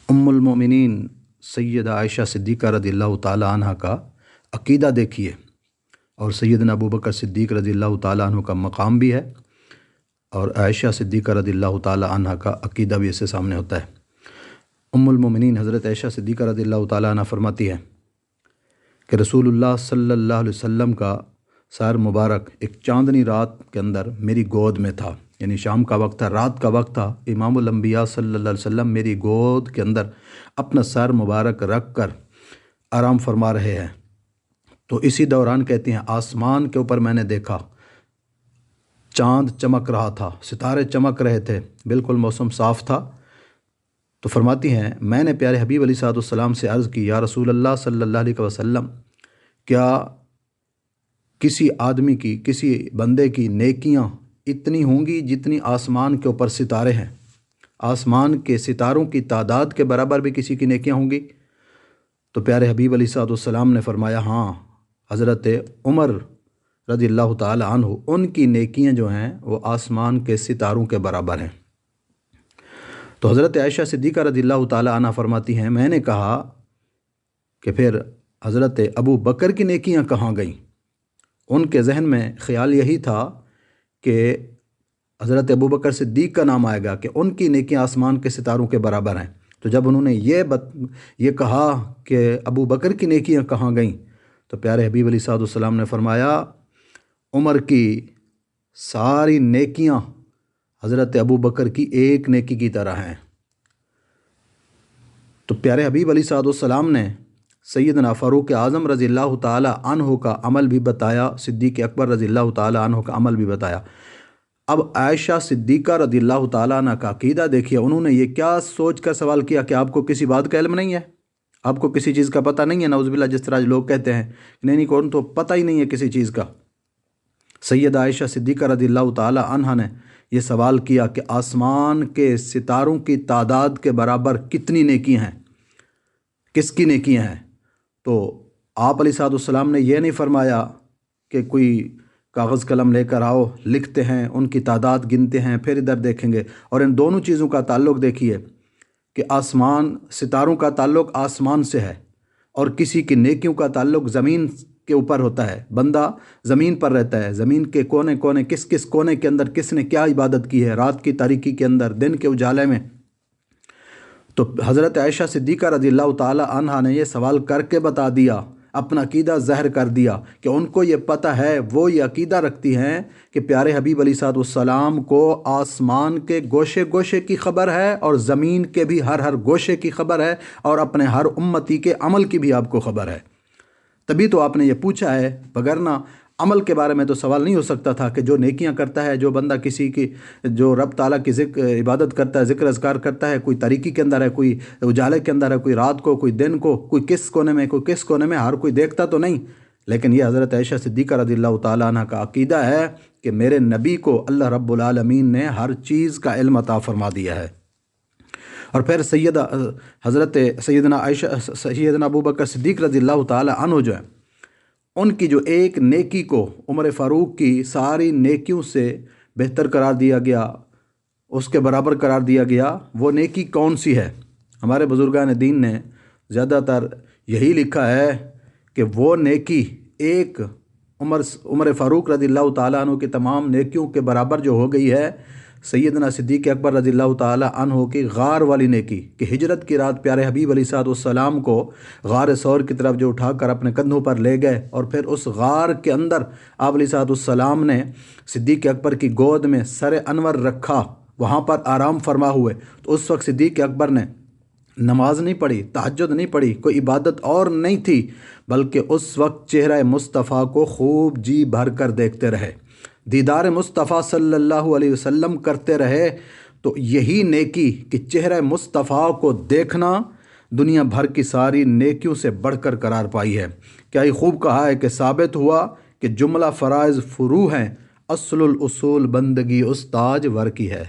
المومنین سیدہ عائشہ صدیقہ رضی اللہ تعالیٰ عنہ کا عقیدہ دیکھیے، اور سیدنا ابوبکر صدیق رضی اللہ تعالیٰ عنہ کا مقام بھی ہے، اور عائشہ صدیقہ رضی اللہ تعالیٰ عنہ کا عقیدہ بھی اس سے سامنے ہوتا ہے۔ المومنین حضرت عائشہ صدیقہ رضی اللہ تعالیٰ عنہ فرماتی ہے کہ رسول اللہ صلی اللہ علیہ وسلم کا سر مبارک ایک چاندنی رات کے اندر میری گود میں تھا، یعنی شام کا وقت تھا، رات کا وقت تھا، امام الانبیاء صلی اللہ علیہ وسلم میری گود کے اندر اپنا سر مبارک رکھ کر آرام فرما رہے ہیں۔ تو اسی دوران کہتی ہیں آسمان کے اوپر میں نے دیکھا چاند چمک رہا تھا، ستارے چمک رہے تھے، بالکل موسم صاف تھا۔ تو فرماتی ہیں میں نے پیارے حبیب علیہ الصلوۃ والسلام سے عرض کی، یا رسول اللہ صلی اللہ علیہ وسلم، کیا کسی آدمی کی، کسی بندے کی نیکیاں اتنی ہوں گی جتنی آسمان کے اوپر ستارے ہیں؟ آسمان کے ستاروں کی تعداد کے برابر بھی کسی کی نیکیاں ہوں گی؟ تو پیارے حبیب علیہ الصلوۃ والسلام نے فرمایا ہاں، حضرت عمر رضی اللہ تعالی عنہ، ان کی نیکیاں جو ہیں وہ آسمان کے ستاروں کے برابر ہیں۔ تو حضرت عائشہ صدیقہ رضی اللہ تعالی عنہ فرماتی ہیں میں نے کہا کہ پھر حضرت ابو بکر کی نیکیاں کہاں گئیں؟ ان کے ذہن میں خیال یہی تھا کہ حضرت ابو بکر صدیق کا نام آئے گا کہ ان کی نیکیاں آسمان کے ستاروں کے برابر ہیں۔ تو جب انہوں نے یہ کہا کہ ابو بکر کی نیکیاں کہاں گئیں، تو پیارے حبیب علیہ الصلوۃ والسلام نے فرمایا عمر کی ساری نیکیاں حضرت ابو بکر کی ایک نیکی کی طرح ہیں۔ تو پیارے حبیب علیہ الصلوۃ والسلام نے سیدنا فاروق اعظم رضی اللہ تعالی عنہ کا عمل بھی بتایا، صدیق اکبر رضی اللہ تعالی عنہ کا عمل بھی بتایا۔ اب عائشہ صدیقہ رضی اللہ تعالی عنہ کا عقیدہ دیکھیے، انہوں نے یہ کیا سوچ کر سوال کیا کہ آپ کو کسی بات کا علم نہیں ہے، آپ کو کسی چیز کا پتہ نہیں ہے؟ نعوذ باللہ، جس طرح لوگ کہتے ہیں نہیں کون تو پتہ ہی نہیں ہے کسی چیز کا۔ سیدہ عائشہ صدیقہ رضی اللہ تعالی عنہ نے یہ سوال کیا کہ آسمان کے ستاروں کی تعداد کے برابر کتنی نیکی ہیں، کس کی نیکیاں ہیں؟ تو آپ علیہ الصلوۃ والسلام نے یہ نہیں فرمایا کہ کوئی کاغذ قلم لے کر آؤ، لکھتے ہیں، ان کی تعداد گنتے ہیں، پھر ادھر دیکھیں گے۔ اور ان دونوں چیزوں کا تعلق دیکھیے کہ آسمان، ستاروں کا تعلق آسمان سے ہے، اور کسی کی نیکیوں کا تعلق زمین کے اوپر ہوتا ہے۔ بندہ زمین پر رہتا ہے، زمین کے کونے کونے، کس کونے کے اندر کس نے کیا عبادت کی ہے، رات کی تاریکی کے اندر، دن کے اجالے میں۔ تو حضرت عائشہ صدیقہ رضی اللہ تعالی عنہ نے یہ سوال کر کے بتا دیا، اپنا عقیدہ ظاہر کر دیا کہ ان کو یہ پتہ ہے، وہ یہ عقیدہ رکھتی ہیں کہ پیارے حبیب علیہ الصلوۃ والسلام کو آسمان کے گوشے گوشے کی خبر ہے، اور زمین کے بھی ہر گوشے کی خبر ہے، اور اپنے ہر امتی کے عمل کی بھی آپ کو خبر ہے۔ تبھی تو آپ نے یہ پوچھا ہے، وگرنہ عمل کے بارے میں تو سوال نہیں ہو سکتا تھا کہ جو نیکیاں کرتا ہے، جو بندہ کسی کی، جو رب تعالیٰ کی عبادت کرتا ہے، ذکر اذکار کرتا ہے، کوئی تاریکی کے اندر ہے، کوئی اجالے کے اندر ہے، کوئی رات کو، کوئی دن کو، کوئی کس کونے میں، کوئی کس کونے میں، ہر کوئی دیکھتا تو نہیں۔ لیکن یہ حضرت عائشہ صدیقہ رضی اللہ تعالیٰ عنہ کا عقیدہ ہے کہ میرے نبی کو اللہ رب العالمین نے ہر چیز کا علم عطا فرما دیا ہے۔ اور پھر سیدنا ابو بکر صدیق رضی اللہ تعالی عنہ جو ہے، ان کی جو ایک نیکی کو عمر فاروق کی ساری نیکیوں سے بہتر قرار دیا گیا، اس کے برابر قرار دیا گیا، وہ نیکی کون سی ہے؟ ہمارے بزرگان دین نے زیادہ تر یہی لکھا ہے کہ وہ نیکی ایک عمر فاروق رضی اللہ تعالیٰ عنہ کی تمام نیکیوں کے برابر جو ہو گئی ہے، سیدنا صدیق اکبر رضی اللہ تعالیٰ عنہ کی غار والی نیکی، کہ ہجرت کی رات پیارے حبیب علیہ الصلوۃ والسلام کو غار ثور کی طرف جو اٹھا کر اپنے کندھوں پر لے گئے، اور پھر اس غار کے اندر آپ علیہ الصلوۃ والسلام نے صدیق اکبر کی گود میں سر انور رکھا، وہاں پر آرام فرما ہوئے۔ تو اس وقت صدیق اکبر نے نماز نہیں پڑھی، تہجد نہیں پڑھی، کوئی عبادت اور نہیں تھی، بلکہ اس وقت چہرہ مصطفیٰ کو خوب جی بھر کر دیکھتے رہے، دیدار مصطفیٰ صلی اللہ علیہ وسلم کرتے رہے۔ تو یہی نیکی کہ چہرہ مصطفیٰ کو دیکھنا دنیا بھر کی ساری نیکیوں سے بڑھ کر قرار پائی ہے۔ کیا ہی خوب کہا ہے کہ ثابت ہوا کہ جملہ فرائض فروع ہیں، اصل الاصول بندگی استاج ور کی ہے۔